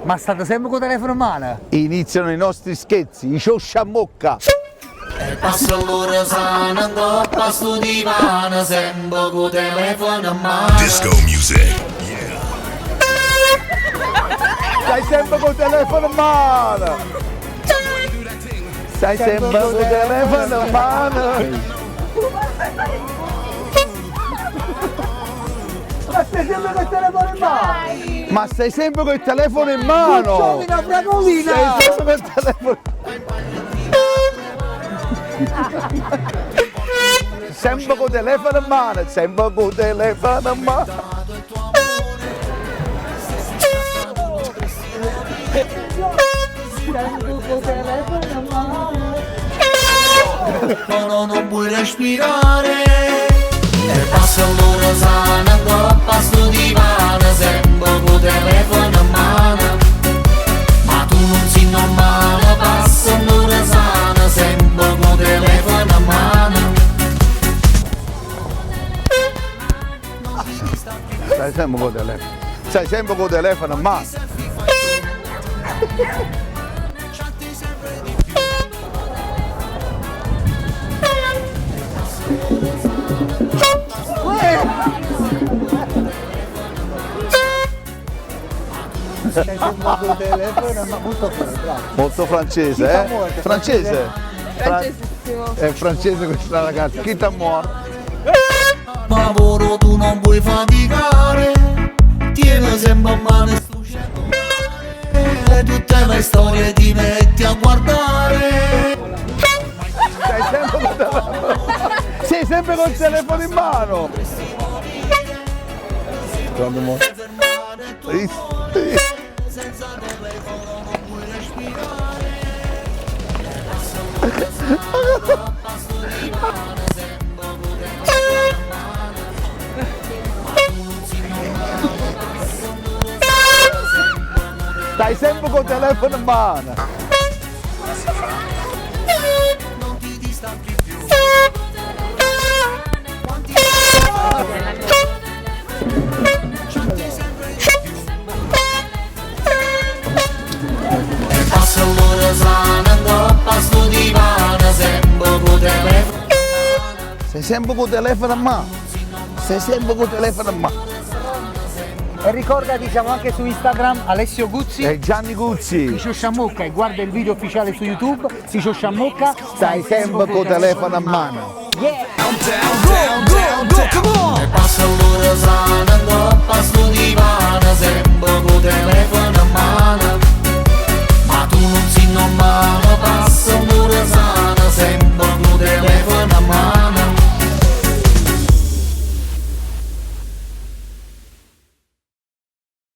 Ma state sempre con il telefono in mano? Iniziano i nostri scherzi, i sciosciamocca. Passa l'ora sana, andò a sto divano, sempre con telefono in mano. Disco music. Stai sempre col telefono in mano. Stai sempre col telefono in mano. Ma stai sempre con il telefono in mano? Ma stai sempre col telefono in mano. Giovina Bragovina! Stai sempre col telefono. Sempre col telefono in mano, sempre col telefono in mano. No, non puoi respirare. E passa l'ora sana, andò a sto divano, sempre con telefono in mano. Ma tu non sei normale, passa l'ora sana, sempre con telefono in mano. Stai sempre col telefono. Stai sempre col telefono in mano. Stai sempre con il telefono, ma molto bravo. Molto francese, Chi t'ha eh? morto? Francese. Francesissimo. È francese questa ragazza. Chi t'ha morto? Lavoro tu non puoi faticare, tieni sempre a mano sto cellulare, e tutte le storie ti metti a guardare. Stai sempre col telefono. Sei sempre col telefono in mano. Quando mo- Senza telefono non puoi respirare. Passa l'ora a sto divano, sempre con telefono in mano. Ma tu non sei normale, passa l'ora sana, sempre con telefono. Stai sempre col telefono in mano. Non ti distacchi più. E passa l'ora sana, andò a sto divano, sempre con telefono. Sei sempre col telefono in mano. Sei sempre col telefono in mano. E ricordati, siamo anche su Instagram, Alessio Guzzi. E Gianni Si Guzzi. sciosciamocca e guarda il video ufficiale su YouTube, si sciosciamocca. Stai sempre col telefono in mano. Yeah! E passa l'ora sana, andò a sto divano, sempre con telefono.